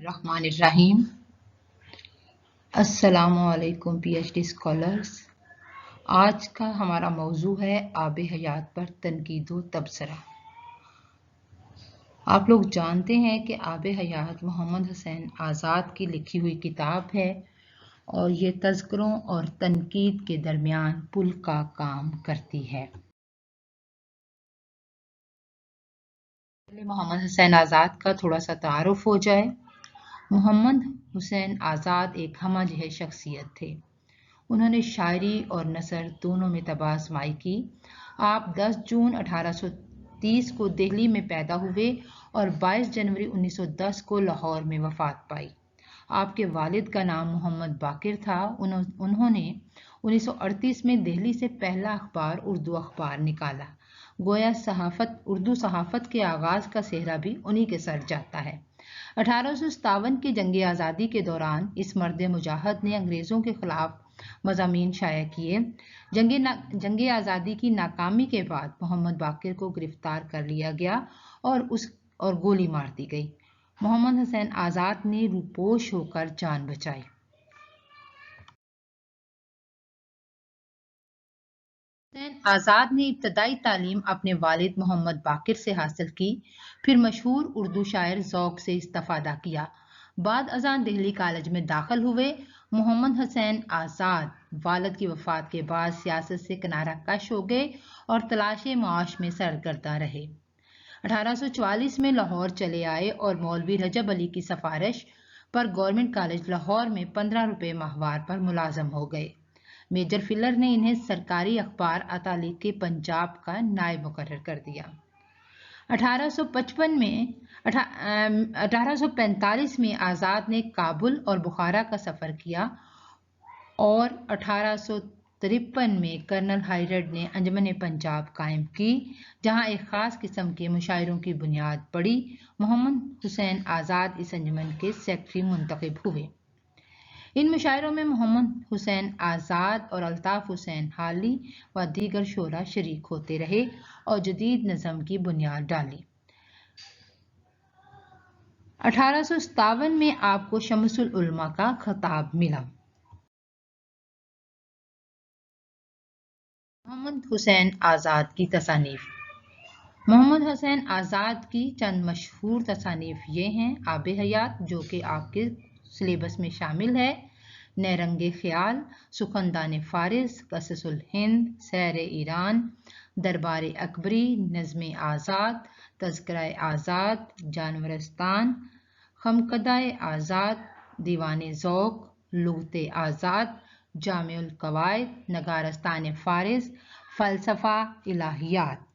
बिस्मिल्लाहिर्रहमानिर्रहीम। अस्सलामु अलैकुम PhD स्कॉलर्स। आज का हमारा मौजू है आब हयात पर तनकीद व तबसरा। आप लोग जानते हैं कि आब हयात मोहम्मद हुसैन आज़ाद की लिखी हुई किताब है और ये तज़किरों और तनकीद के दरमियान पुल का काम करती है। मोहम्मद हुसैन आज़ाद का थोड़ा सा तारुफ हो जाए। मोहम्मद हुसैन आज़ाद एक हमा जह शख्सियत थे। उन्होंने शायरी और नसर दोनों में तबासमाई की। आप 10 जून 1830 को दिल्ली में पैदा हुए और 22 जनवरी 1910 को लाहौर में वफात पाई। आपके वालिद का नाम मोहम्मद बाकिर था। उन्होंने 1938 में दिल्ली से पहला अखबार उर्दू अखबार निकाला। गोया उर्दू सहाफत के आगाज का सेहरा भी उन्हीं के सर जाता है। 1857 की जंग आज़ादी के दौरान इस मर्द मुजाहिद ने अंग्रेज़ों के खिलाफ मज़ामीन शाया किए। जंग आज़ादी की नाकामी के बाद मोहम्मद बाकिर को गिरफ्तार कर लिया गया और गोली मार दी गई। मोहम्मद हुसैन आज़ाद ने रूपोश होकर जान बचाई। हुसैन आज़ाद ने इब्तदाई तालीम अपने वालिद मोहम्मद बाकिर से हासिल की, फिर मशहूर उर्दू शायर ज़ौक़ से इस्तिफ़ादा किया। बाद अज़ान दिल्ली कॉलेज में दाखिल हुए। मोहम्मद हुसैन आज़ाद वालिद की वफ़ात के बाद सियासत से किनारा कश हो गए और तलाश माश में सरगर्दा रहे। 1844 में लाहौर चले आए और मौलवी रजब अली की सिफारिश पर गवर्नमेंट कॉलेज लाहौर में 15 रुपये माहवार पर मुलाजम हो गए। मेजर फिलर ने इन्हें सरकारी अखबार अतालिक पंजाब का नायब मुकर्रर कर दिया। 1845 में आज़ाद ने काबुल और बुखारा का सफ़र किया और 1853 में कर्नल हाइरड ने अंजुमन पंजाब कायम की, जहां एक ख़ास किस्म के मुशायरों की बुनियाद पड़ी। मोहम्मद हुसैन आज़ाद इस अंजुमन के सेक्रेटरी मुंतखब हुए। इन मुशायरों में मोहम्मद हुसैन आज़ाद और अल्ताफ़ हुसैन हाली व दीगर शोरा शरीक होते रहे और जदीद नज़म की बुनियाद डाली। 1857 में आपको शमसुल उलमा का खिताब मिला। मोहम्मद हुसैन आज़ाद की तसानीफ। मोहम्मद हुसैन आज़ाद की चंद मशहूर तसानीफ ये हैं: आब हयात, जो कि आपके सिलेबस में शामिल है, नैरंगे ख्याल, सुखनदान फारिस, कससुल हिंद, सैर ईरान, दरबार अकबरी, नज़्म आज़ाद, तज़किरा आज़ाद, जानवरस्तान, खमकदाए आज़ाद, दीवान ज़ौक़, लुग़त आज़ाद, जामिउल कवायद, नगारस्तान फारिस, फ़लसफ़ा इलाहियात।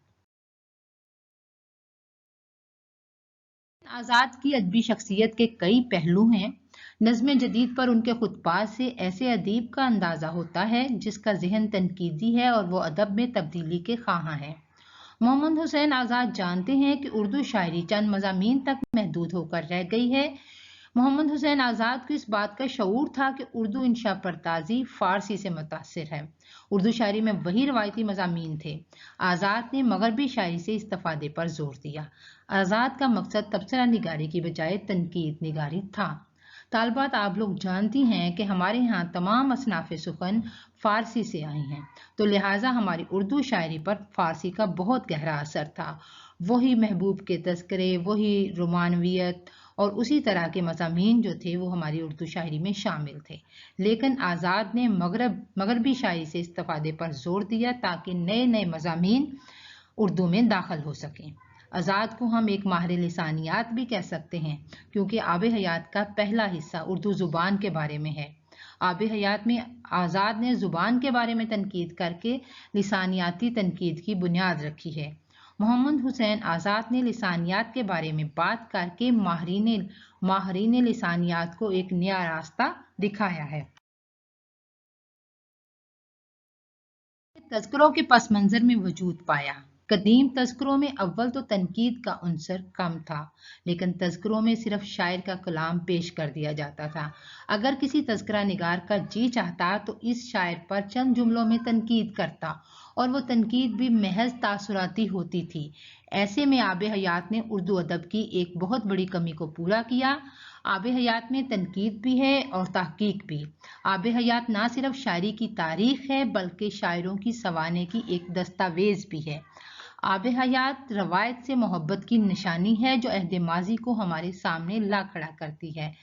आज़ाद की अदबी शख्सियत के कई पहलू हैं। नज़्म जदीद पर उनके खुतबात से ऐसे अदीब का अंदाज़ा होता है जिसका ज़हन तनकीदी है और वो अदब में तब्दीली के ख़्वाहां है। मोहम्मद हुसैन आज़ाद जानते हैं कि उर्दू शायरी चंद मज़ामीन तक महदूद होकर रह गई है। मोहम्मद हुसैन आज़ाद को इस बात का शऊर था कि उर्दू इंशा परताज़ी फ़ारसी से मुतासिर है। उर्दू शायरी में वही रवायती मज़ामीन थे। आज़ाद ने मगरबी शायरी से इस्तिफ़ादे पर जोर दिया। आज़ाद का मकसद तबसरा निगारी की बजाय तनकीद निगारी था। तालबात, आप लोग जानती हैं कि हमारे यहाँ तमाम असनाफ़ सुखन फ़ारसी से आई हैं, तो लिहाजा हमारी उर्दू शायरी पर फ़ारसी का बहुत गहरा असर था। वही महबूब के तज़किरे, वही रोमानवियत और उसी तरह के मज़ामीन जो थे वो हमारी उर्दू शायरी में शामिल थे। लेकिन आज़ाद ने मगरबी शायरी से इस्तिफ़ादे पर जोर दिया ताकि नए नए मज़ामीन उर्दू में दाखिल हो सकें। आज़ाद को हम एक माहिर लिसानियात भी कह सकते हैं, क्योंकि आब हयात का पहला हिस्सा उर्दू ज़ुबान के बारे में है। आब हयात में आज़ाद ने ज़ुबान के बारे में तनकीद करके लिसानियाती तनकीद की बुनियाद रखी है। मोहम्मद हुसैन आज़ाद ने लिसानियात के बारे में बात करके माहरीन लिसानियात को एक नया रास्ता दिखाया है। तज़किरों के पस मंज़र में वजूद पाया। कदीम तज़किरों में अव्वल तो तनकीद का उन्सर कम था, लेकिन तज़किरों में सिर्फ शायर का कलाम पेश कर दिया जाता था। अगर किसी तज़किरा निगार का जी चाहता तो इस शायर पर चंद जुमलों में तनकीद करता और वो तनकीद भी महज तासुराती होती थी। ऐसे में आब हयात ने उर्दू अदब की एक बहुत बड़ी कमी को पूरा किया। आब हयात में तनकीद भी है और तहकीक भी। आब हयात ना सिर्फ शायरी की तारीख है बल्कि शायरों की सवाने की एक दस्तावेज भी है। आब हयात रवायत से मोहब्बत की निशानी है जो अहद माजी को हमारे सामने ला खड़ा करती है।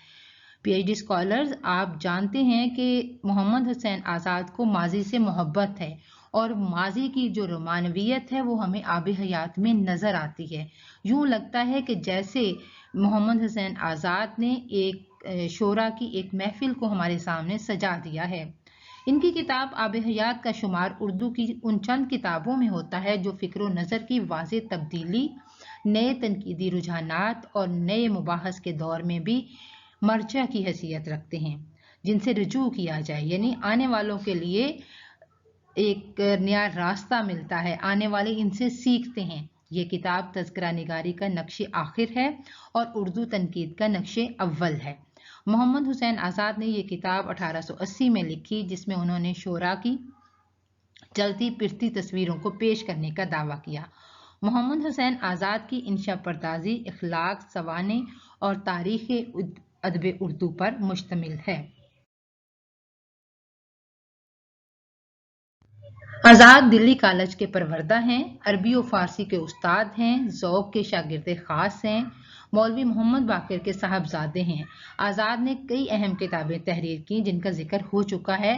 पीएचडी स्कॉलर्स, आप जानते हैं कि मोहम्मद हुसैन आज़ाद को माजी से मोहब्बत है और माजी की जो रोमानवियत है वो हमें आब हयात में नज़र आती है। यूं लगता है कि जैसे मोहम्मद हुसैन आज़ाद ने एक शोरा की एक महफिल को हमारे सामने सजा दिया है। इनकी किताब आब हयात का शुमार उर्दू की उन चंद किताबों में होता है जो फ़िक्र नज़र की वाज़ेह तब्दीली, नए तनकीदी रुझानात और नए मुबाहस के दौर में भी मर्चा की हैसियत रखते हैं, जिनसे रुजू किया जाए, यानी आने वालों के लिए एक नया रास्ता मिलता है, आने वाले इनसे सीखते हैं। ये किताब तज़किरा निगारी का नक्शे आखिर है और उर्दू तनकीद का नक्शे अव्वल है। मोहम्मद हुसैन आज़ाद ने ये किताब 1880 में लिखी, जिसमें उन्होंने शोरा की चलती फिरती तस्वीरों को पेश करने का दावा किया। मोहम्मद हुसैन आज़ाद की इंशा परदाजी इखलाक, सवाने और तारीख़ अदब उर्दू पर मुश्तमिल है। आज़ाद दिल्ली कॉलेज के परवरदा हैं, अरबी और फ़ारसी के उस्ताद हैं, ज़ौक़ के शागिर्द ख़ास हैं, मौलवी मोहम्मद बाक़िर के साहबजादे हैं। आज़ाद ने कई अहम किताबें तहरीर की जिनका जिक्र हो चुका है।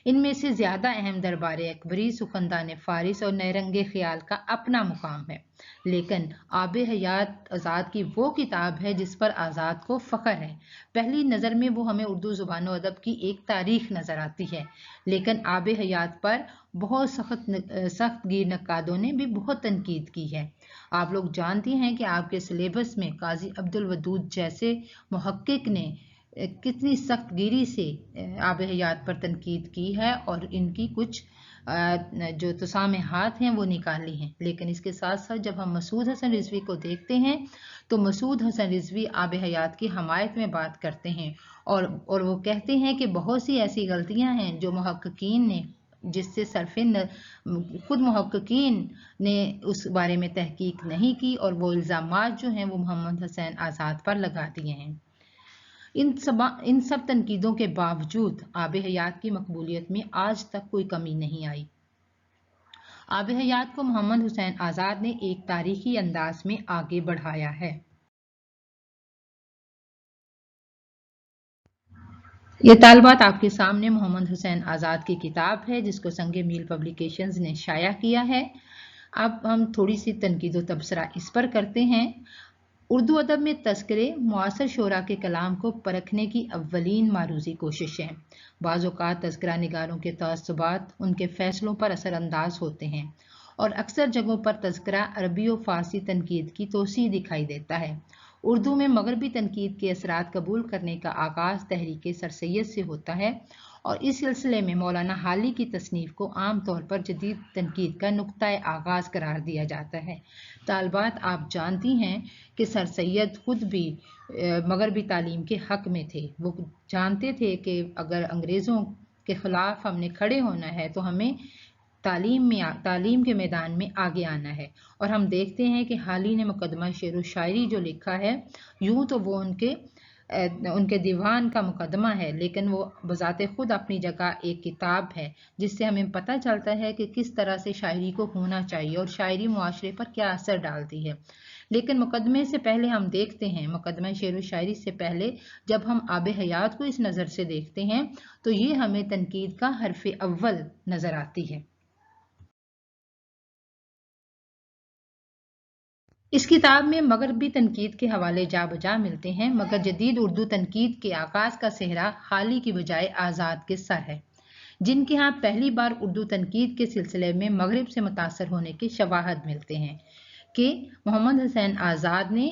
इनमें से ज़्यादा अहम दरबार अकबरी, सुखनदान फ़ारिस और नयरंगे ख़याल का अपना मुकाम है, लेकिन आब हयात आज़ाद की वो किताब है जिस पर आज़ाद को फ़ख्र है। पहली नज़र में वो हमें उर्दू ज़ुबान और अदब की एक तारीख़ नज़र आती है, लेकिन आब हयात पर बहुत सख्त गिर नक्कादों ने भी बहुत तनकीद की है। आप लोग जानती हैं कि आपके सिलेबस में काजी अब्दुल वदूद जैसे मुहक्किक ने कितनी सख्त गिरी से आब हयात पर तनकीद की है और इनकी कुछ जो तसामेहात हैं वो निकाली हैं। लेकिन इसके साथ साथ जब हम मसूद हसन रिजवी को देखते हैं तो मसूद हसन रिजवी आब हयात की हमायत में बात करते हैं और वो कहते हैं कि बहुत सी ऐसी गलतियां हैं जो मुहक्किकीन ने जिससे खुद मुहक्किकीन ने उस बारे में तहकीक नहीं की और वो इल्ज़ामात जो हैं वो मोहम्मद हुसैन आज़ाद पर लगा दिए हैं। इन सब तनकीदों के बावजूद आब हयात की मकबूलियत में आज तक कोई कमी नहीं आई। आब हयात को मोहम्मद हुसैन आज़ाद ने एक तारीखी अंदाज में आगे बढ़ाया है। ये तालबात आपके सामने मोहम्मद हुसैन आज़ाद की किताब है जिसको संगे मील पब्लिकेशंस ने शाया किया है। अब हम थोड़ी सी तनकीद व तबसरा इस पर करते हैं। उर्दू अदब में तस्करे मुआसर शोरा के कलाम को परखने की अव्वलीन मारूजी कोशिश है। बाज़ औक़ात तस्करा निगारों के तअस्सुबात उनके फ़ैसलों पर असरअंदाज होते हैं और अक्सर जगहों पर तस्करा अरबी और फ़ारसी तनकीद की तोसी दिखाई देता है। उर्दू में मगरबी तनकीद के असरात कबूल करने का आगाज़ तहरीक सर सैयद से होता है और इस सिलसिले में मौलाना हाली की तसनीफ़ को आम तौर पर जदीद तनकीद का नुक्ता आगाज़ करार दिया जाता है। तालबात, आप जानती हैं कि सर सैयद खुद भी मगरबी तालीम के हक़ में थे। वो जानते थे कि अगर अंग्रेज़ों के ख़िलाफ़ हमने खड़े होना है तो हमें तालीम के मैदान में आगे आना है। और हम देखते हैं कि हाली ने मुकदमा शेर व शायरी जो लिखा है, यूं तो वो उनके दीवान का मुकदमा है, लेकिन वो बज़ाते खुद अपनी जगह एक किताब है जिससे हमें पता चलता है कि किस तरह से शायरी को होना चाहिए और शायरी मुआशरे पर क्या असर डालती है। लेकिन मुकदमे से पहले हम देखते हैं, मुकदमा शेर व शायरी से पहले जब हम आब हयात को इस नज़र से देखते हैं तो ये हमें तनकीद का हरफ अव्वल नज़र आती है। इस किताब में मगरबी तनकीद के हवाले जा बजा मिलते हैं, मगर जदीद उर्दू तनकीद के आगाज़ का सेहरा हाली की बजाय आज़ाद के सर है, जिनके यहाँ पहली बार उर्दू तनकीद के सिलसिले में मगरब से मुतासर होने के शवाहद मिलते हैं कि मोहम्मद हुसैन आज़ाद ने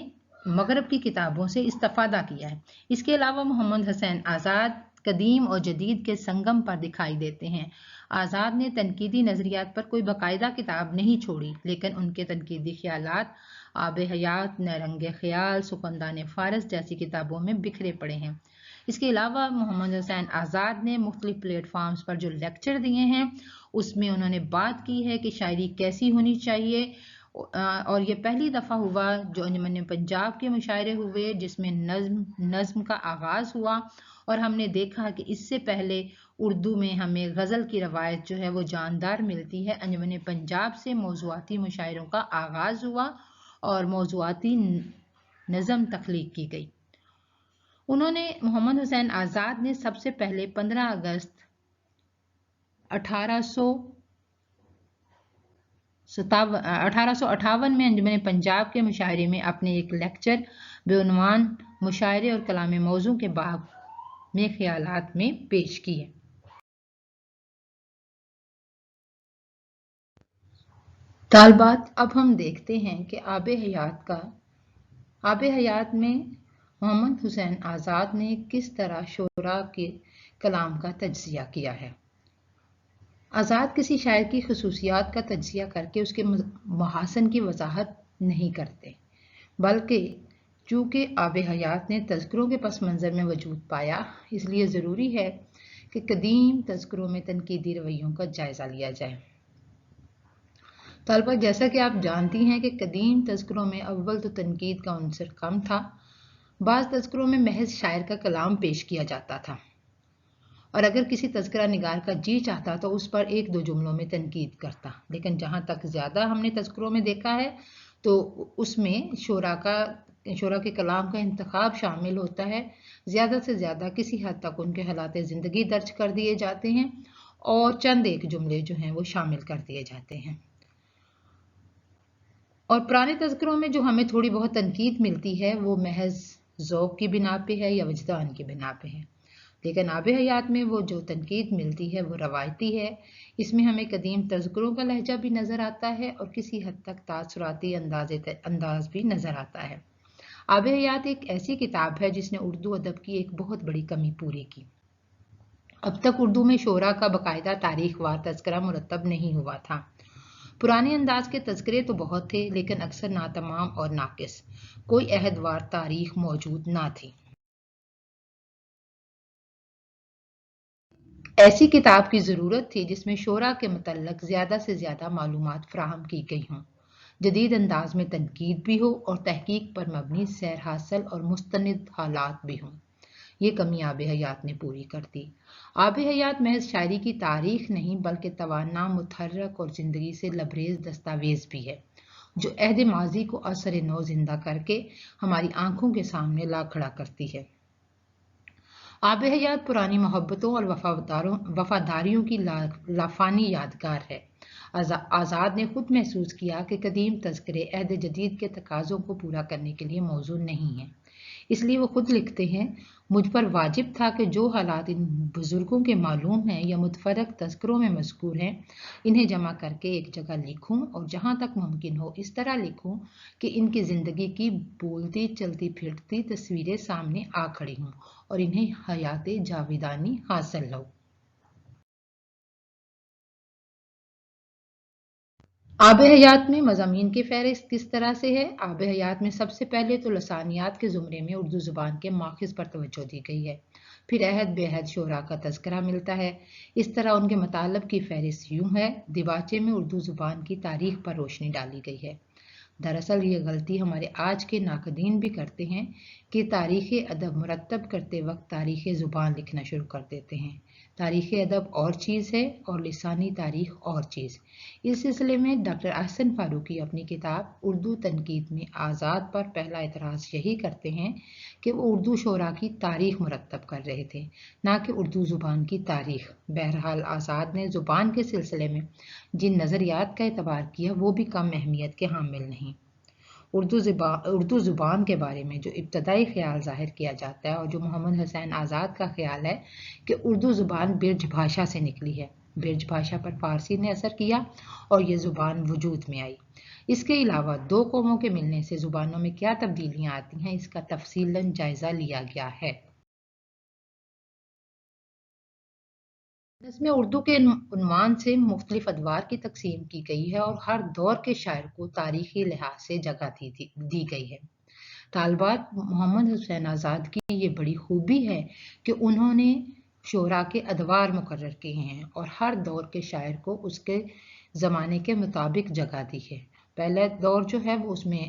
मगरब की किताबों से इस्तिफ़ादा किया है। इसके अलावा मोहम्मद हुसैन आज़ाद कदीम और जदीद के संगम पर दिखाई देते हैं। आज़ाद ने तनकीदी नज़रियात पर कोई बाकायदा किताब नहीं छोड़ी, लेकिन उनके तनकीदी ख्यालात आब हयात, नयरंगे ख़याल, सुखनदान फ़ारिस जैसी किताबों में बिखरे पड़े हैं। इसके अलावा मोहम्मद हुसैन आज़ाद ने मुख्तलिफ प्लेटफार्म्स पर जो लेक्चर दिए हैं اس میں انہوں نے بات کی ہے کہ شاعری کیسی ہونی چاہیے، اور یہ پہلی دفعہ ہوا جو انجمن پنجاب کے مشاعرے ہوئے جس میں نظم کا آغاز ہوا، اور ہم نے دیکھا کہ اس سے پہلے اردو میں ہمیں غزل کی روایت جو ہے وہ جاندار ملتی ہے۔ انجمن پنجاب سے موضوعاتی مشاعروں کا آغاز ہوا اور موضوعاتی نظم تخلیق کی گئی۔ انہوں نے محمد حسین آزاد نے سب سے پہلے 15 اگست 1858 میں انجمن پنجاب کے مشاعرے میں اپنے ایک لیکچر بعنوان مشاعرے اور کلام موزوں کے باب میں خیالات میں پیش کیے۔ طالبات، اب ہم دیکھتے ہیں کہ آب حیات میں محمد حسین آزاد نے کس طرح شعراء کے کلام کا تجزیہ کیا ہے۔ آزاد کسی شاعر کی خصوصیات کا تجزیہ کر کے اس کے محاسن کی وضاحت نہیں کرتے، بلکہ چونکہ آب حیات نے تذکروں کے پس منظر میں وجود پایا، اس لیے ضروری ہے کہ قدیم تذکروں میں تنقیدی رویوں کا جائزہ لیا جائے۔ طالبہ، جیسا کہ آپ جانتی ہیں کہ قدیم تذکروں میں اول تو تنقید کا عنصر کم تھا۔ بعض تذکروں میں محض شاعر کا کلام پیش کیا جاتا تھا، اور اگر کسی تذکرہ نگار کا جی چاہتا تو اس پر ایک دو جملوں میں تنقید کرتا، لیکن جہاں تک زیادہ ہم نے تذکروں میں دیکھا ہے تو اس میں شعراء کے کلام کا انتخاب شامل ہوتا ہے۔ زیادہ سے زیادہ کسی حد تک ان کے حالات زندگی درج کر دیے جاتے ہیں اور چند ایک جملے جو ہیں وہ شامل کر دیے جاتے ہیں۔ اور پرانے تذکروں میں جو ہمیں تھوڑی بہت تنقید ملتی ہے وہ محض ذوق کی بنا پہ ہے یا وجدان کی بنا پہ ہے، لیکن آب حیات میں وہ جو تنقید ملتی ہے وہ روایتی ہے۔ اس میں ہمیں قدیم تذکروں کا لہجہ بھی نظر آتا ہے اور کسی حد تک تاثراتی انداز بھی نظر آتا ہے۔ آب حیات ایک ایسی کتاب ہے جس نے اردو ادب کی ایک بہت بڑی کمی پوری کی۔ اب تک اردو میں شعراء کا باقاعدہ تاریخ وار تذکرہ مرتب نہیں ہوا تھا۔ پرانے انداز کے تذکرے تو بہت تھے، لیکن اکثر ناتمام اور ناقص، کوئی عہد وار تاریخ موجود نہ تھی۔ ایسی کتاب کی ضرورت تھی جس میں شعراء کے متعلق زیادہ سے زیادہ معلومات فراہم کی گئی ہوں، جدید انداز میں تنقید بھی ہو اور تحقیق پر مبنی سیر حاصل اور مستند حالات بھی ہوں۔ یہ کمی آب حیات نے پوری کر دی۔ آب حیات محض شاعری کی تاریخ نہیں بلکہ توانا، متحرک اور زندگی سے لبریز دستاویز بھی ہے، جو عہد ماضی کو اثر نو زندہ کر کے ہماری آنکھوں کے سامنے لا کھڑا کرتی ہے۔ آب حیات پرانی محبتوں اور وفاداریوں کی لافانی یادگار ہے۔ آزاد نے خود محسوس کیا کہ قدیم تذکرے عہد جدید کے تقاضوں کو پورا کرنے کے لیے موزوں نہیں ہیں، اس لیے وہ خود لکھتے ہیں، مجھ پر واجب تھا کہ جو حالات ان بزرگوں کے معلوم ہیں یا متفرق تذکروں میں مذکور ہیں، انہیں جمع کر کے ایک جگہ لکھوں، اور جہاں تک ممکن ہو اس طرح لکھوں کہ ان کی زندگی کی بولتی چلتی پھرتی تصویریں سامنے آ کھڑی ہوں اور انہیں حیات جاویدانی حاصل ہو۔ آب حیات میں مضامین کی فہرست کس طرح سے ہے؟ آب حیات میں سب سے پہلے تو لسانیات کے زمرے میں اردو زبان کے ماخذ پر توجہ دی گئی ہے، پھر عہد بے عہد شعراء کا تذکرہ ملتا ہے۔ اس طرح ان کے مطالب کی فہرست یوں ہے: دیباچے میں اردو زبان کی تاریخ پر روشنی ڈالی گئی ہے۔ دراصل یہ غلطی ہمارے آج کے ناقدین بھی کرتے ہیں کہ تاریخ ادب مرتب کرتے وقت تاریخ زبان لکھنا شروع کر دیتے ہیں۔ تاریخ ادب اور چیز ہے اور لسانی تاریخ اور چیز۔ اس سلسلے میں ڈاکٹر احسن فاروقی اپنی کتاب اردو تنقید میں آزاد پر پہلا اعتراض یہی کرتے ہیں کہ وہ اردو شعراء کی تاریخ مرتب کر رہے تھے، نہ کہ اردو زبان کی تاریخ۔ بہرحال آزاد نے زبان کے سلسلے میں جن نظریات کا اعتبار کیا وہ بھی کم اہمیت کے حامل نہیں۔ اردو زبان کے بارے میں جو ابتدائی خیال ظاہر کیا جاتا ہے اور جو محمد حسین آزاد کا خیال ہے کہ اردو زبان برج بھاشا سے نکلی ہے، برج بھاشا پر فارسی نے اثر کیا اور یہ زبان وجود میں آئی۔ اس کے علاوہ دو قوموں کے ملنے سے زبانوں میں کیا تبدیلیاں آتی ہیں، اس کا تفصیلاً جائزہ لیا گیا ہے۔ نظم اردو کے عنوان سے مختلف ادوار کی تقسیم کی گئی ہے اور ہر دور کے شاعر کو تاریخی لحاظ سے جگہ دی گئی ہے۔ طالبات، محمد حسین آزاد کی یہ بڑی خوبی ہے کہ انہوں نے شعراء کے ادوار مقرر کیے ہیں اور ہر دور کے شاعر کو اس کے زمانے کے مطابق جگہ دی ہے۔ پہلا دور جو ہے وہ اس میں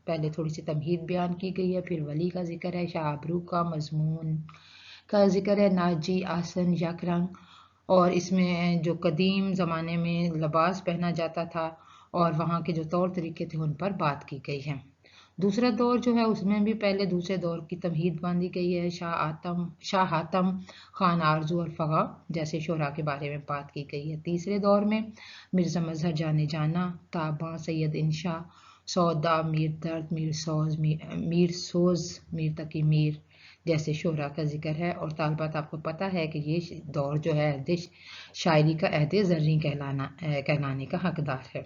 پہلے تھوڑی سی تمہید بیان کی گئی ہے، پھر ولی کا ذکر ہے، شاہ ابرو کا، مضمون کا ذکر ہے، ناجی، آسن، یک رنگ، اور اس میں جو قدیم زمانے میں لباس پہنا جاتا تھا اور وہاں کے جو طور طریقے تھے ان پر بات کی گئی ہے۔ دوسرا دور جو ہے اس میں بھی پہلے دوسرے دور کی تمہید باندھی گئی ہے، شاہ حاتم، خان آرزو اور فغا جیسے شعراء کے بارے میں بات کی گئی ہے۔ تیسرے دور میں مرزا مظہر جانے جانا، تاباں، سید انشا، سودا، میر درد، میر سوز، میر تقی میر جیسے شعراء کا ذکر ہے۔ اور طالبات آپ کو پتہ ہے کہ یہ دور جو ہے شاعری کا عہد زریں کہلانے کا حقدار ہے۔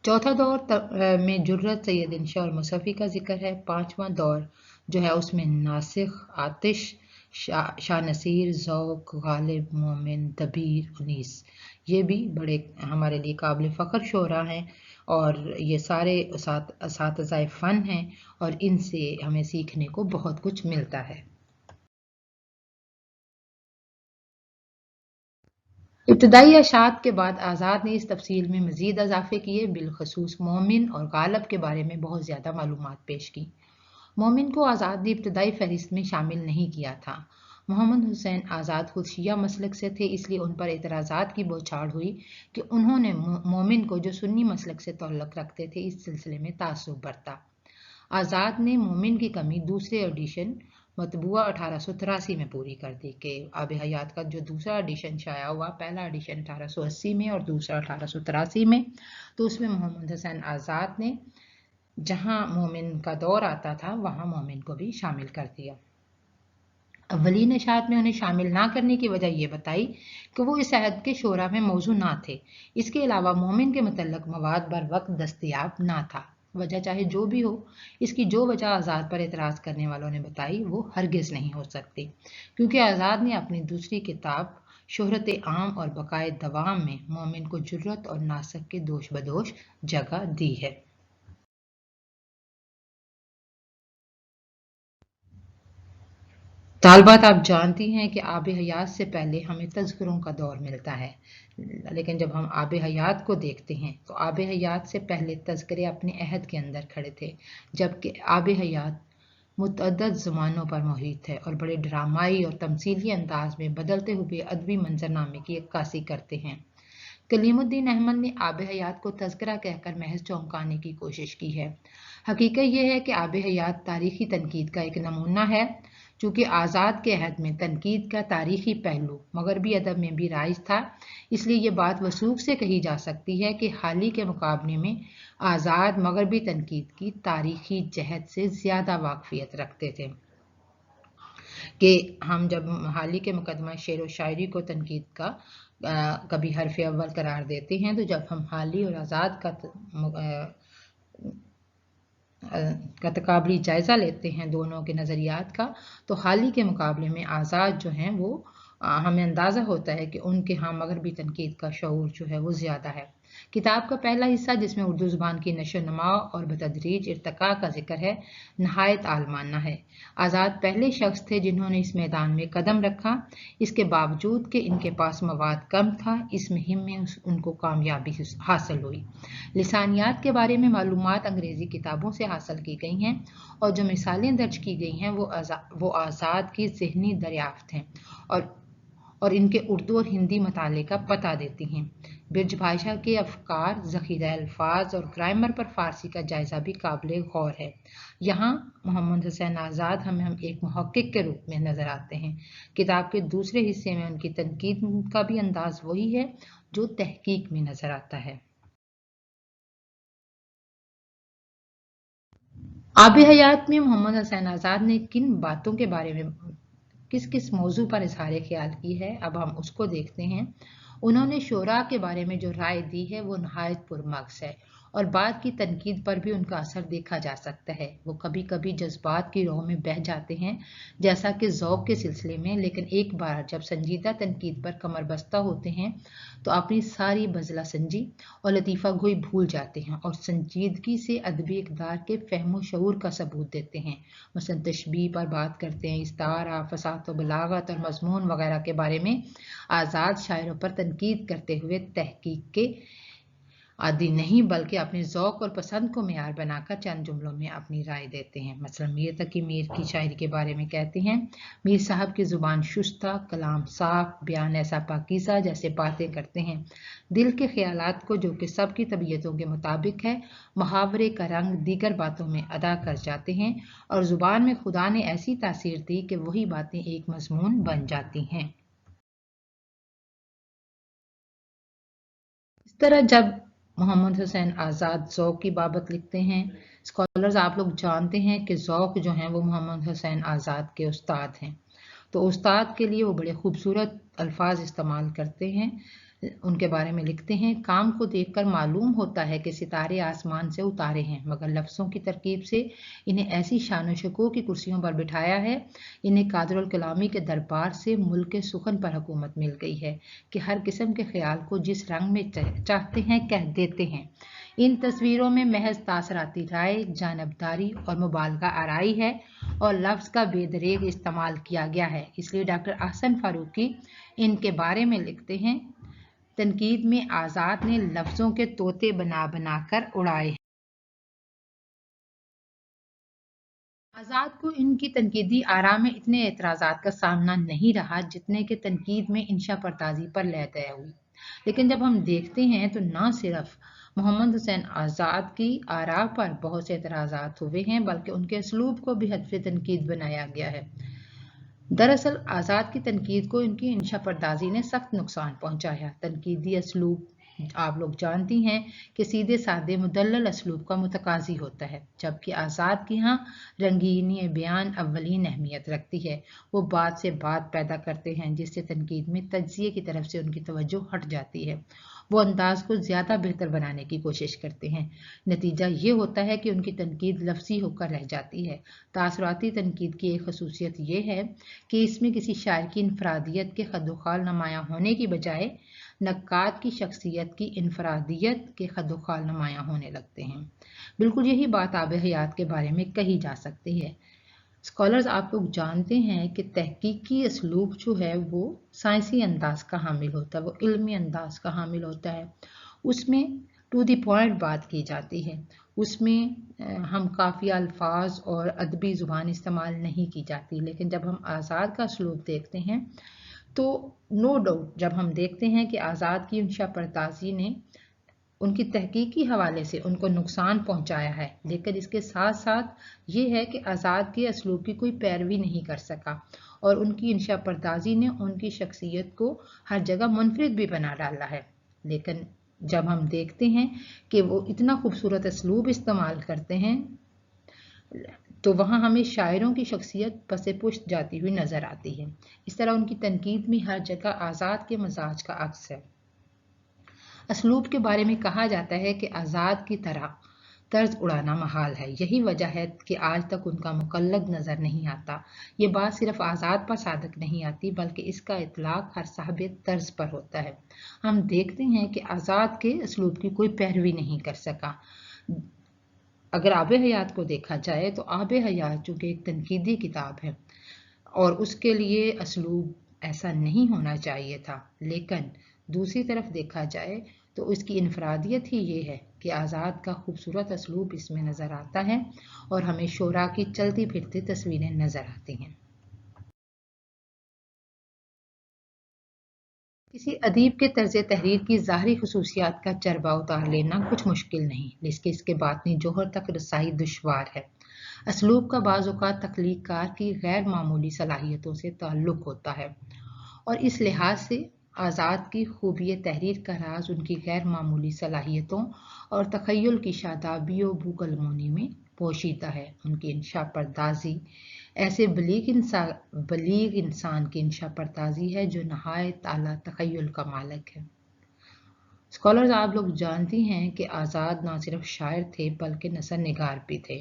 چوتھا دور میں جرت، سید انشا اور مصفی کا ذکر ہے۔ پانچواں دور جو ہے اس میں ناسخ، آتش، شاہ نصیر، ذوق، غالب، مومن، دبیر، انیس، یہ بھی بڑے ہمارے لیے قابل فخر شعراء ہیں اور یہ سارے اساتذہ فن ہیں اور ان سے ہمیں سیکھنے کو بہت کچھ ملتا ہے۔ ابتدائی اشاعت کے بعد آزاد نے اس تفصیل میں مزید اضافے کیے، بالخصوص مومن اور غالب کے بارے میں بہت زیادہ معلومات پیش کی۔ مومن کو آزاد نے ابتدائی فہرست میں شامل نہیں کیا تھا۔ محمد حسین آزاد خود شیعہ مسلک سے تھے، اس لیے ان پر اعتراضات کی بوچھاڑ ہوئی کہ انہوں نے مومن کو جو سنی مسلک سے تعلق رکھتے تھے اس سلسلے میں تعصب برتا۔ آزاد نے مومن کی کمی دوسرے ایڈیشن مطبوعہ 1883 میں پوری کر دی کہ آب حیات کا جو دوسرا ایڈیشن شائع ہوا، پہلا ایڈیشن 1880 میں اور دوسرا 1883 میں، تو اس میں محمد حسین آزاد نے جہاں مومن کا دور آتا تھا وہاں مومن کو بھی شامل کر دیا۔ اولین اشاعت میں انہیں شامل نہ کرنے کی وجہ یہ بتائی کہ وہ اس عہد کے شعراء میں موضوع نہ تھے، اس کے علاوہ مومن کے متعلق مواد بر وقت دستیاب نہ تھا۔ وجہ چاہے جو بھی ہو، اس کی جو وجہ آزاد پر اعتراض کرنے والوں نے بتائی وہ ہرگز نہیں ہو سکتی، کیونکہ آزاد نے اپنی دوسری کتاب شہرت عام اور بقائے دوام میں مومن کو جرت اور ناسک کے دوش بدوش جگہ دی ہے۔ طالبات آپ جانتی ہیں کہ آب حیات سے پہلے ہمیں تذکروں کا دور ملتا ہے، لیکن جب ہم آب حیات کو دیکھتے ہیں تو آب حیات سے پہلے تذکرے اپنے عہد کے اندر کھڑے تھے، جبکہ آب حیات متعدد زمانوں پر محیط ہے اور بڑے ڈرامائی اور تمثیلی انداز میں بدلتے ہوئے ادبی منظرنامے کی عکاسی کرتے ہیں۔ کلیم الدین احمد نے آب حیات کو تذکرہ کہہ کر محض چونکانے کی کوشش کی ہے۔ حقیقت یہ ہے کہ آب حیات تاریخی تنقید کا ایک نمونہ ہے۔ چونکہ آزاد کے عہد میں تنقید کا تاریخی پہلو مغربی ادب میں بھی رائج تھا، اس لیے یہ بات وثوق سے کہی جا سکتی ہے کہ حال ہی کے مقابلے میں آزاد مغربی تنقید کی تاریخی جہت سے زیادہ واقفیت رکھتے تھے۔ کہ ہم جب حال ہی کے مقدمہ شعر و شاعری کو تنقید کا کبھی حرف اول قرار دیتے ہیں، تو جب ہم حال ہی اور آزاد کا تقابلی جائزہ لیتے ہیں دونوں کے نظریات کا، تو حال ہی کے مقابلے میں آزاد جو ہیں وہ ہمیں اندازہ ہوتا ہے کہ ان کے ہاں مغربی تنقید کا شعور جو ہے وہ زیادہ ہے۔ کتاب کا پہلا حصہ جس میں اردو زبان کی نشو و نما اور بتدریج ارتقاء کا ذکر ہے، نہایت عالمانہ ہے۔ آزاد پہلے شخص تھے جنہوں نے اس میدان میں قدم رکھا، اس کے باوجود کہ ان کے پاس مواد کم تھا، اس مہم میں ان کو کامیابی حاصل ہوئی۔ لسانیات کے بارے میں معلومات انگریزی کتابوں سے حاصل کی گئی ہیں اور جو مثالیں درج کی گئی ہیں وہ آزاد کی ذہنی دریافت ہیں اور ان کے اردو اور ہندی مطالعے کا پتہ دیتی ہیں۔ برج بھاشا کے افکار، ذخیرہ الفاظ اور گرامر پر فارسی کا جائزہ بھی قابل غور ہے۔ یہاں محمد حسین آزاد ہمیں ایک محقق کے روپ میں نظر آتے ہیں۔ کتاب کے دوسرے حصے میں ان کی تنقید کا بھی انداز وہی ہے جو تحقیق میں نظر آتا ہے۔ آب حیات میں محمد حسین آزاد نے کن باتوں کے بارے میں کس موضوع پر اظہار خیال کی ہے، اب ہم اس کو دیکھتے ہیں۔ انہوں نے شعراء کے بارے میں جو رائے دی ہے وہ نہایت پرمغز ہے और बात की तनकीद पर भी उनका असर देखा जा सकता है। वो कभी कभी जज्बात की राह में बह जाते हैं, जैसा कि ज़ौक़ के सिलसिले में, लेकिन एक बार जब संजीदा तनकीद पर कमर बस्ता होते हैं तो अपनी सारी बज़ला संजी और लतीफ़ा गोई भूल जाते हैं और संजीदगी से अदबी इक़दार के फ़हम व शऊर का सबूत देते हैं। मसलन तशबीह पर बात करते हैं, इस्तारा, फ़साहत व बलागत और मज़मून वगैरह के बारे में आज़ाद शायरों पर तनकीद करते हुए तहकीक के आदि नहीं बल्कि अपने ज़ौक़ और पसंद को मेयार बनाकर चंद जुमलों में अपनी राय देते हैं। मसलन मीर तकी मीर की शायरी के बारे में कहते हैं, मीर साहब की ज़ुबान शुस्ता, कलाम साफ, बयान ऐसा पाकीज़ा जैसे बातें करते हैं, दिल के ख्यालात को जो कि सबकी तबीयतों के मुताबिक है मुहावरे का रंग दीगर बातों में अदा कर जाते हैं और ज़ुबान में खुदा ने ऐसी तासीर दी कि वही बातें एक मज़मून बन जाती हैं। इस तरह जब मोहम्मद हुसैन आज़ाद ज़ौक़ की बाबत लिखते हैं, स्कॉलर्स आप लोग जानते हैं कि ज़ौक़ जो हैं वो मोहम्मद हुसैन आज़ाद के उस्ताद हैं। तो उस्ताद के लिए वो बड़े खूबसूरत अल्फाज इस्तेमाल करते हैं, उनके बारे में लिखते हैं, काम को देखकर मालूम होता है कि सितारे आसमान से उतारे हैं, मगर लफ्ज़ों की तरकीब से इन्हें ऐसी शान व शकूक की कुर्सियों पर बिठाया है, इन्हें कादरुल कलामी के दरबार से मुल्क के सुखन पर हुकूमत मिल गई है कि हर किस्म के ख्याल को जिस रंग में चाहते हैं कह देते हैं। इन तस्वीरों में महज तासराती राय, जानबदारी और मुबालगा आराई है और लफ्ज़ का बेदरेग इस्तेमाल किया गया है। इसलिए डॉक्टर अहसन फारूकी इनके बारे में लिखते हैं, तनकीद में आज़ाद ने लफ्ज़ों के तोते बना बना कर उड़ाए। आज़ाद को इनकी तनकीदी आरा में इतने एतराज़ात का सामना नहीं रहा जितने कि तनकीद में इंशा परताज़ी पर लय तय हुई। लेकिन जब हम देखते हैं तो न सिर्फ मोहम्मद हुसैन आज़ाद की आरा पर बहुत से एतराज़ात हुए हैं बल्कि उनके असलूब को भी हदफ तनकीद बनाया गया है। दरअसल आज़ाद की तनकीद को इनकी इंशा परदाजी ने सख्त नुकसान पहुंचाया। तनकीदी असलूब आप लोग जानती हैं कि सीधे साधे मुदल्लल असलूब का मुतकाजी होता है, जबकि आज़ाद की यहाँ रंगीनी बयान अव्वलीन अहमियत रखती है। वो बात से बात पैदा करते हैं जिससे तनकीद में तज्जिए की तरफ से उनकी तवज्जो हट जाती है। वो अंदाज को ज़्यादा बेहतर बनाने की कोशिश करते हैं। नतीजा ये होता है कि उनकी तनकीद लफ्ज़ी होकर रह जाती है। तासुराती तनकीद की एक खसूसियत ये है कि इसमें किसी शायर की इनफरादियत के खदोखाल नुमायाँ होने की बजाय नक्काद की शख्सियत की इनफरादियत के खदोखाल नुमायाँ होने लगते हैं। बिल्कुल यही बात आब हयात के बारे में कही जा सकती है। स्कॉलर्स आप लोग जानते हैं कि तहकीकी असलूब जो है वो साइंसी अंदाज का हामिल होता है, वो इल्मी अंदाज का हामिल होता है। उसमें टू द पॉइंट बात की जाती है, उसमें हम काफ़ी अल्फाज और अदबी ज़ुबान इस्तेमाल नहीं की जाती। लेकिन जब हम आज़ाद का असलूब देखते हैं तो नो डाउट जब हम देखते हैं कि आज़ाद की इंशा परताज़ी ने उनकी तहकीकी हवाले से उनको नुकसान पहुंचाया है, लेकिन इसके साथ साथ ये है कि आज़ाद के असलूब की कोई पैरवी नहीं कर सका और उनकी इंशा परताज़ी ने उनकी शख्सियत को हर जगह मुनफरिद भी बना डाला है। लेकिन जब हम देखते हैं कि वो इतना खूबसूरत असलूब इस्तेमाल करते हैं तो वहाँ हमें शायरों की शख्सियत पसे पुश्त जाती हुई नज़र आती है। इस तरह उनकी तनकीद में हर जगह आज़ाद के मजाज का अक्स है। असलूब के बारे में कहा जाता है कि आज़ाद की तरह तर्ज उड़ाना महाल है। यही वजह है कि आज तक उनका मुकल्लद नज़र नहीं आता। ये बात सिर्फ आज़ाद पर सादक नहीं आती बल्कि इसका इतलाक हर साहिब तर्ज पर होता है। हम देखते हैं कि आज़ाद के असलूब की कोई पैरवी नहीं कर सका। अगर आब हयात को देखा जाए तो आब हयात चूँकि एक तनकीदी किताब है और उसके लिए असलूब ऐसा नहीं होना चाहिए था, लेकिन दूसरी तरफ देखा जाए तो इसकी इनफरादियत ही ये है कि आज़ाद का खूबसूरत असलूब इसमें नज़र आता है और हमें शोरा की चलती फिरती तस्वीरें नज़र आती हैं। किसी अदीब के तर्ज तहरीर की ज़ाहरी खसूसियात का चरबा उतार लेना कुछ मुश्किल नहीं, लेकिन इसके बातनी जौहर तक रसाई दुश्वार है। असलूब का बाज़ औक़ात तख्लीक़कार की गैर मामूली सलाहियतों से ताल्लुक़ होता है और इस लिहाज से आज़ाद की खूबी तहरीर का राज उनकी गैर मामूली सलाहियतों और तख़य्युल की शादाबी व बूकलमोनी में पोशीदा है। उनकी इंशा परदाज़ी ऐसे बलीग इंसान की इंशा परदाज़ी है जो नहायत आला तख़य्युल का मालिक है। स्कॉलर्स, आप लोग जानती हैं कि आज़ाद ना सिर्फ शायर थे बल्कि नसर निगार भी थे।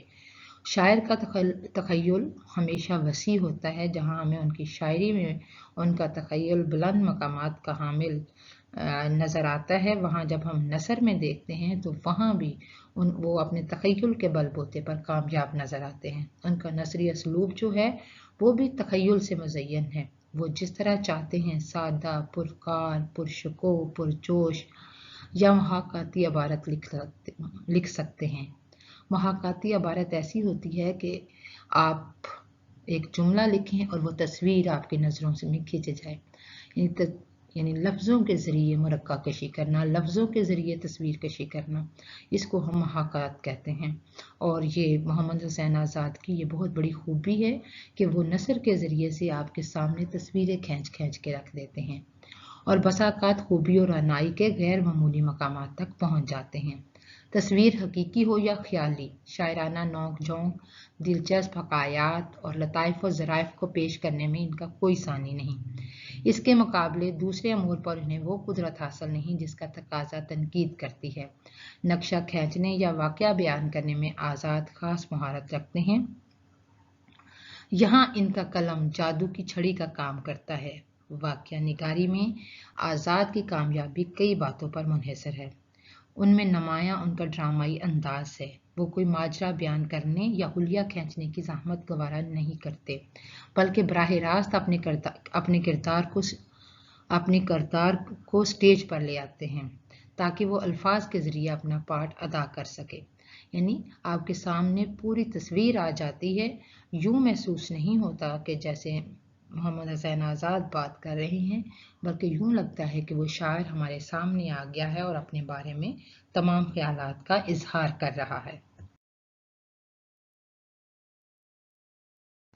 शायर का तख़य्युल हमेशा वसी होता है। जहाँ हमें उनकी शायरी में उनका तख़य्युल बुलंद मकामात का हामिल नज़र आता है, वहाँ जब हम नसर में देखते हैं तो वहाँ भी वो अपने तख़य्युल के बलबूते पर कामयाब नज़र आते हैं। उनका नसरी असलूब जो है वो भी तख़य्युल से मुज़य्यन है। वो जिस तरह चाहते हैं सादा, पुरकार, पुरशको, पुरजोश या मुहाकाती इबारत लिख सकते हैं। मुहाकाती इबारत ऐसी होती है कि आप एक जुमला लिखें और वो तस्वीर आपकी नज़रों से में खींच जाए, यानी लफ्ज़ों के ज़रिए मुरक्का कशी करना, लफ्ज़ों के ज़रिए तस्वीर कशी करना, इसको हम मुहाकात कहते हैं। और ये मोहम्मद हुसैन आज़ाद की ये बहुत बड़ी खूबी है कि वो नसर के ज़रिए से आपके सामने तस्वीरें खींच खींच के रख देते हैं और बसाकात खूबी और अनाई के गैर मामूली मकामात तक पहुँच जाते हैं। तस्वीर हकीकी हो या ख्याली, शायराना नोक झोंक, दिलचस्प हकायात और लताइफ व ज़राइफ को पेश करने में इनका कोई सानी नहीं। इसके मुकाबले दूसरे अमूर पर इन्हें वो कुदरत हासिल नहीं जिसका तकाजा तनकीद करती है। नक्शा खींचने या वाक़या बयान करने में आज़ाद खास महारत रखते हैं। यहाँ इनका कलम जादू की छड़ी का काम करता है। वाक़या निगारी में आज़ाद की कामयाबी कई बातों पर मुनहसर है। उनमें नुमायाँ उनका ड्रामाई अंदाज है। वो कोई माजरा बयान करने या हुलिया खींचने की ज़हमत गवारा नहीं करते, बल्कि बराह रास्त अपने किरदार को स्टेज पर ले आते हैं ताकि वो अल्फाज के ज़रिए अपना पार्ट अदा कर सके। यानी आपके सामने पूरी तस्वीर आ जाती है। यूँ महसूस नहीं होता कि जैसे मोहम्मद हुसैन आज़ाद बात कर रहे हैं, बल्कि यूँ लगता है कि वो शायर हमारे सामने आ गया है और अपने बारे में तमाम ख्यालात का इजहार कर रहा है।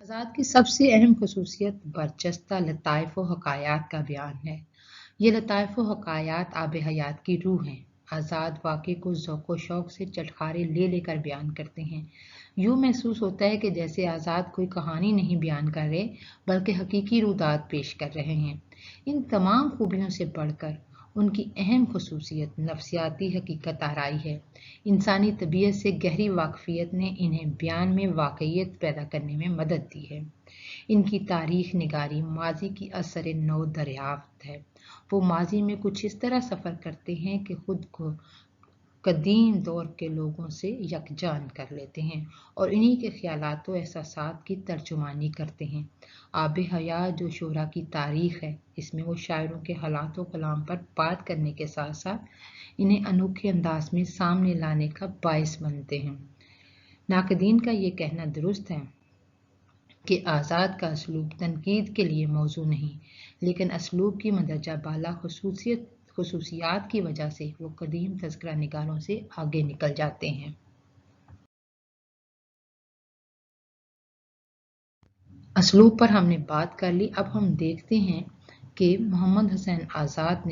आज़ाद की सबसे अहम खसूसियत बरजस्ता लताइफ व हकायात का बयान है। ये लताइफ व हकायात आब हयात की रूह हैं। आज़ाद वाक़े को ज़ौक़ व शौक़ से चटखारे ले लेकर बयान करते हैं। यूँ महसूस होता है कि जैसे आज़ाद कोई कहानी नहीं बयान कर रहे, बल्कि हकीकी रुदात पेश कर रहे हैं। इन तमाम खूबियों से बढ़कर उनकी अहम खसूसियत नफ्सियाती हकीकत आराई है। इंसानी तबीयत से गहरी वाकफियत ने इन्हें बयान में वाक़इयत पैदा करने में मदद दी है। इनकी तारीख निगारी माजी की असर नौ दरियाफ्त है। वो माजी में कुछ इस तरह सफ़र करते हैं कि खुद को कदीम दौर के लोगों से यकजान कर लेते हैं और इन्हीं के ख्यालात व एहसासात की तर्जुमानी करते हैं। आब हयात जो शोरा की तारीख है, इसमें वो शायरों के हालात व कलाम पर बात करने के साथ साथ इन्हें अनोखे अंदाज में सामने लाने का बायस बनते हैं। नाक़दीन का ये कहना दुरुस्त है कि आज़ाद का असलूब तनकीद के लिए मौजू नहीं, लेकिन असलूब की मदरजा बाला खसूसियात की वजह से वो कदीम तज़किरा निगारों से आगे निकल जाते हैं। असलूब पर हमने बात कर ली। अब हम देखते हैं कि मोहम्मद हुसैन आज़ाद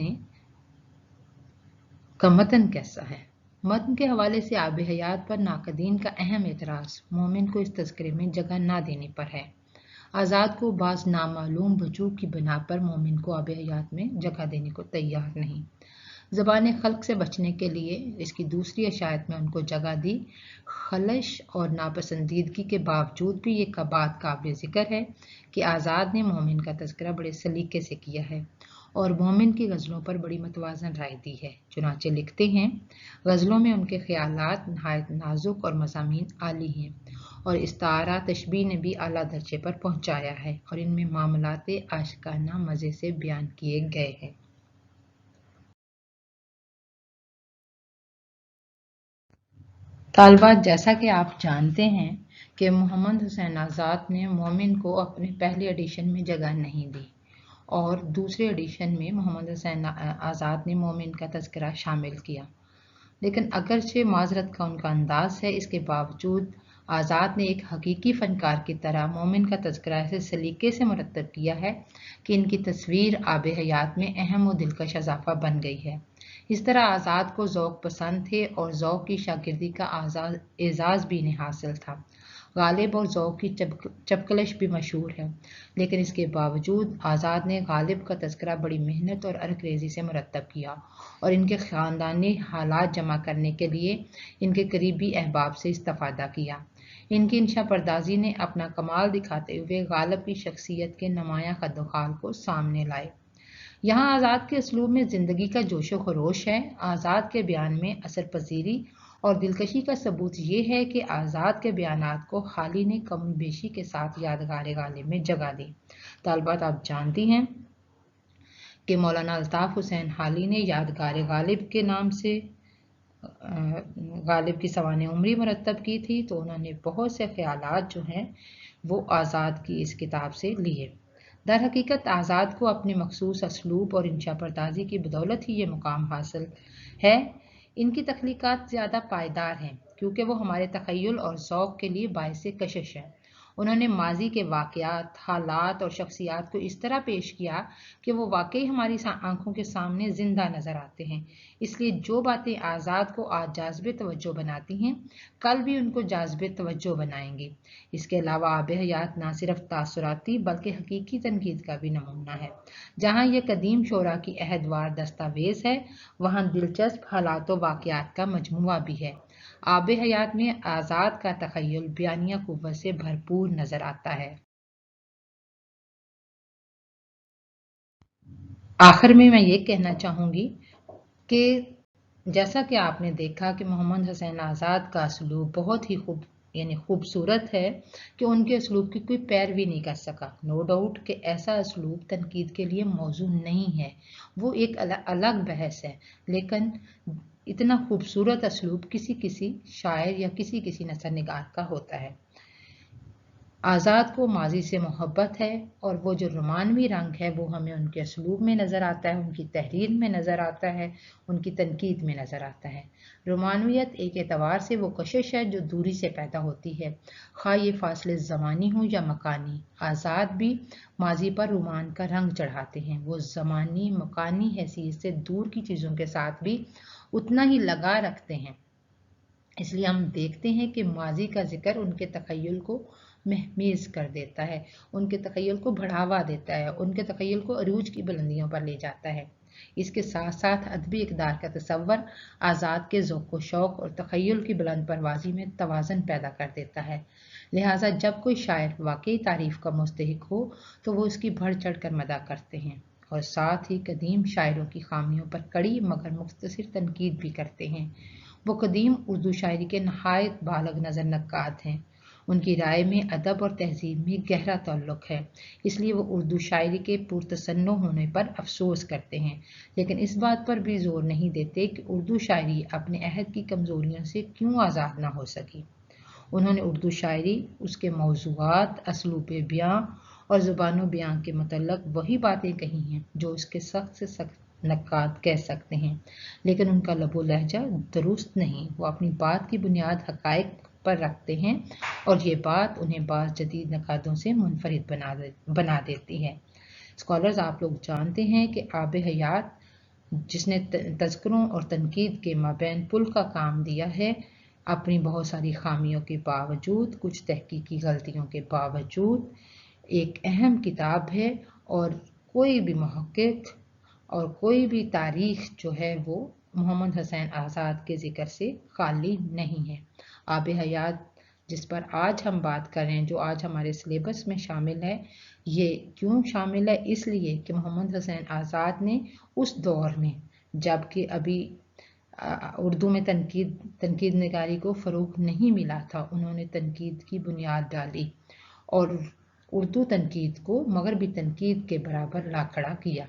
का मतन कैसा है। मतन के हवाले से आब हयात पर नाक़दीन का अहम एतराज़ मोमिन को इस तज़किरे में जगह ना देने पर है। आज़ाद को बाज़ नामालूम वजूह की बिना पर मोमिन को आब हयात में जगह देने को तैयार नहीं। ज़बान खल्क से बचने के लिए इसकी दूसरी अशायत में उनको जगह दी। खलश और नापसंदीदगी के बावजूद भी ये बात काबिल ज़िक्र है कि आज़ाद ने मोमिन का तज़किरा बड़े सलीके से किया है और मोमिन की गज़लों पर बड़ी मतवाज़न राय दी है। चुनाचे लिखते हैं, गज़लों में उनके ख्यालात नहायत नाजुक और मज़ामीन आली हैं और इस्तारा तशबीह ने भी आला दर्जे पर पहुँचाया है और इनमें मामलाते आशिकाना मज़े से बयान किए गए हैं। तालबात, जैसा कि आप जानते हैं कि मोहम्मद हुसैन आज़ाद ने मोमिन को अपने पहले एडिशन में जगह नहीं दी और दूसरे एडिशन में मोहम्मद हुसैन आज़ाद ने मोमिन का तज़किरा शामिल किया। लेकिन अगरचे माजरत का उनका अंदाज है, इसके बावजूद आज़ाद ने एक हकीकी फ़नकार की तरह मोमिन का तज़किरा ऐसे सलीके से मुरतब किया है कि इनकी तस्वीर आब हयात में अहम व दिलकश इज़ाफ़ा बन गई है। इस तरह आज़ाद को ज़ौक़ पसंद थे और ज़ौक़ की शागिर्दी का एज़ाज़ भी इन्हें हासिल था। गालिब और ज़ौक़ की चपकलश भी मशहूर है, लेकिन इसके बावजूद आज़ाद ने गालिब का तज़किरा बड़ी मेहनत और अरक-रेज़ी से मुरतब किया और इनके ख़ानदानी हालात जमा करने के लिए इनके करीबी अहबाब से इस्तिफ़ादा किया। इनकी इंशा परदाजी ने अपना कमाल दिखाते हुए गालिब की शख्सियत के नुमायां कद्दोखाल को सामने लाए। यहाँ आज़ाद के असलूब में ज़िंदगी का जोशो खरोश है। आज़ाद के बयान में असर पजीरी और दिलकशी का सबूत ये है कि आज़ाद के बयानात को हाली ने कमी बेशी के साथ यादगार गालिब में जगह दी। तालबात, आप जानती हैं कि मौलाना अल्ताफ़ हुसैन हाली ने यादगार गालिब के नाम से गालिब की सवाने उम्री मुरतब की थी, तो उन्होंने बहुत से ख्यालात जो हैं वो आज़ाद की इस किताब से लिए। दर हकीकत आज़ाद को अपने मखसूस असलूब और इंशा परदाजी की बदौलत ही ये मुकाम हासिल है। इनकी तख्लीकात ज़्यादा पायदार हैं क्योंकि वो हमारे तख़य्युल और ज़ौक़ के लिए बाइसे कशिश है। उन्होंने माजी के वाक़यात, हालात और शख्सियात को इस तरह पेश किया कि वो वाकई हमारी आंखों के सामने ज़िंदा नज़र आते हैं। इसलिए जो बातें आज़ाद को आज जाज़िब तवज्जो बनाती हैं, कल भी उनको जाज़िब तवज्जो बनाएंगी। इसके अलावा आब हयात न सिर्फ तासुराती बल्कि हकीकी तनकीद का भी नमूना है। जहाँ ये कदीम शोरा की अहदवार दस्तावेज़ है, वहाँ दिलचस्प हालात व वाक़यात का मजमुआ भी है। आब हयात में आज़ाद का तख़य्युल बयानिया कुव्वत से भरपूर नजर आता है। आखिर में मैं ये कहना चाहूँगी कि जैसा कि आपने देखा कि मोहम्मद हुसैन आज़ाद का असलूब बहुत ही खूबसूरत है कि उनके असलूब की कोई पैरवी नहीं कर सका। नो डाउट कि ऐसा असलूब तनकीद के लिए मौजू नहीं है, वो एक अलग बहस है, लेकिन इतना खूबसूरत असलूब किसी किसी शायर या किसी किसी नसर निगार का होता है। आज़ाद को माजी से मोहब्बत है और वो जो रोमानवी रंग है वो हमें उनके असलूब में नज़र आता है, उनकी तहरीर में नज़र आता है, उनकी तनकीद में नज़र आता है। रोमानवियत एक एतबार से वो कशिश है जो दूरी से पैदा होती है, खा ये फासले ज़मानी हो या मकानी। आज़ाद भी माजी पर रोमान का रंग चढ़ाते हैं। वो ज़मानी मकानी हैसियत से दूर की चीज़ों के साथ भी उतना ही लगा रखते हैं। इसलिए हम देखते हैं कि माजी का जिक्र उनके तख़य्युल को महमीज़ कर देता है, उनके तख़य्युल को बढ़ावा देता है, उनके तख़य्युल को अरूज की बुलंदियों पर ले जाता है। इसके साथ साथ अदबी इक़दार का तसव्वुर आज़ाद के ज़ौक़ व शौक़ और तख़य्युल की बुलंद परवाज़ी में तवाज़ुन पैदा कर देता है। लिहाजा जब कोई शायर वाकई तारीफ़ का मुस्तहिक़ हो तो वो उसकी बढ़ चढ़ कर मदह करते हैं और साथ ही कदीम शायरों की खामियों पर कड़ी मगर मुख्तसर तनकीद भी करते हैं। वो कदीम उर्दू शायरी के नहायत बालग नज़र नक्काद हैं। उनकी राय में अदब और तहजीब में गहरा ताल्लुक है, इसलिए वो उर्दू शायरी के पुरतसन्नो होने पर अफसोस करते हैं, लेकिन इस बात पर भी जोर नहीं देते कि उर्दू शायरी अपने अहद की कमज़ोरियों से क्यों आज़ाद ना हो सकी। उन्होंने उर्दू शायरी, उसके मौज़ूआत, असलूब बयां और ज़ुबानो बयां के मुतल्लक वही बातें कही हैं जो उसके सख्त से सख्त नक्काद कह सकते हैं, लेकिन उनका लबो लहजा दुरुस्त नहीं। वो अपनी बात की बुनियाद हक़ाइक़ पर रखते हैं और ये बात उन्हें बाज़ जदीद नकादों से मुनफरिद बना देती है। स्कॉलर्स, आप लोग जानते हैं कि आब हयात जिसने तज़किरों और तनकीद के माबैन पुल का काम दिया है, अपनी बहुत सारी खामियों के बावजूद, कुछ तहकीकी गलतियों के बावजूद एक अहम किताब है और कोई भी मुहक्किक और कोई भी तारीख जो है वो मोहम्मद हुसैन आज़ाद के ज़िक्र से खाली नहीं है। आब हयात जिस पर आज हम बात कर रहे हैं, जो आज हमारे सिलेबस में शामिल है, ये क्यों शामिल है? इसलिए कि मोहम्मद हुसैन आज़ाद ने उस दौर में, जबकि अभी उर्दू में तनकीद निगारी को फ़रोग़ नहीं मिला था, उन्होंने तनकीद की बुनियाद डाली और उर्दू तनकीद को मगरबी तनकीद के बराबर ला खड़ा किया।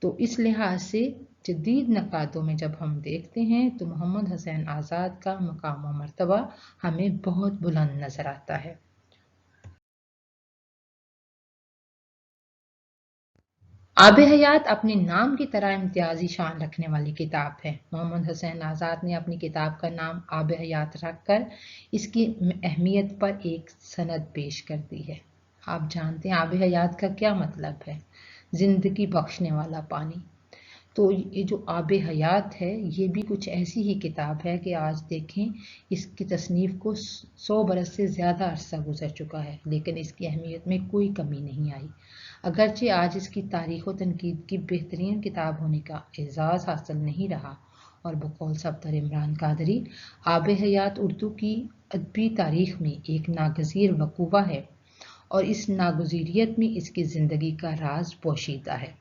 तो इस लिहाज से जदीद नकादों में जब हम देखते हैं तो मोहम्मद हुसैन आज़ाद का मकाम व मर्तबा हमें बहुत बुलंद नज़र आता है। आब हयात अपने नाम की तरह इम्तियाजी शान रखने वाली किताब है। मोहम्मद हुसैन आज़ाद ने अपनी किताब का नाम आब हयात रखकर इसकी अहमियत पर एक सनद पेश कर दी है। आप जानते हैं आब हयात का क्या मतलब है? जिंदगी बख्शने वाला पानी। تو یہ جو آب حیات ہے یہ بھی کچھ ایسی ہی کتاب ہے کہ آج دیکھیں اس کی تصنیف کو 100 برس سے زیادہ عرصہ گزر چکا ہے، لیکن اس کی اہمیت میں کوئی کمی نہیں آئی، اگرچہ آج اس کی تاریخ و تنقید کی بہترین کتاب ہونے کا اعزاز حاصل نہیں رہا، اور بقول صفدر عمران قادری، آب حیات اردو کی ادبی تاریخ میں ایک ناگزیر وقوع ہے، اور اس ناگزیریت میں اس کی زندگی کا راز پوشیدہ ہے۔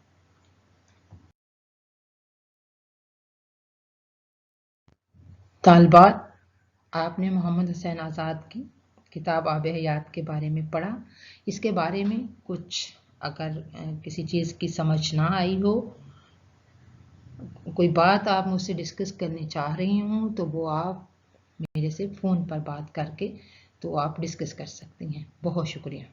طالبات، آپ نے محمد حسین آزاد کی کتاب آب حیات کے بارے میں پڑھا، اس کے بارے میں کچھ اگر کسی چیز کی سمجھ نہ آئی ہو، کوئی بات آپ مجھ سے ڈسکس کرنے چاہ رہی ہوں، تو وہ آپ میرے سے فون پر بات کر کے تو آپ ڈسکس کر سکتی ہیں۔ بہت شکریہ۔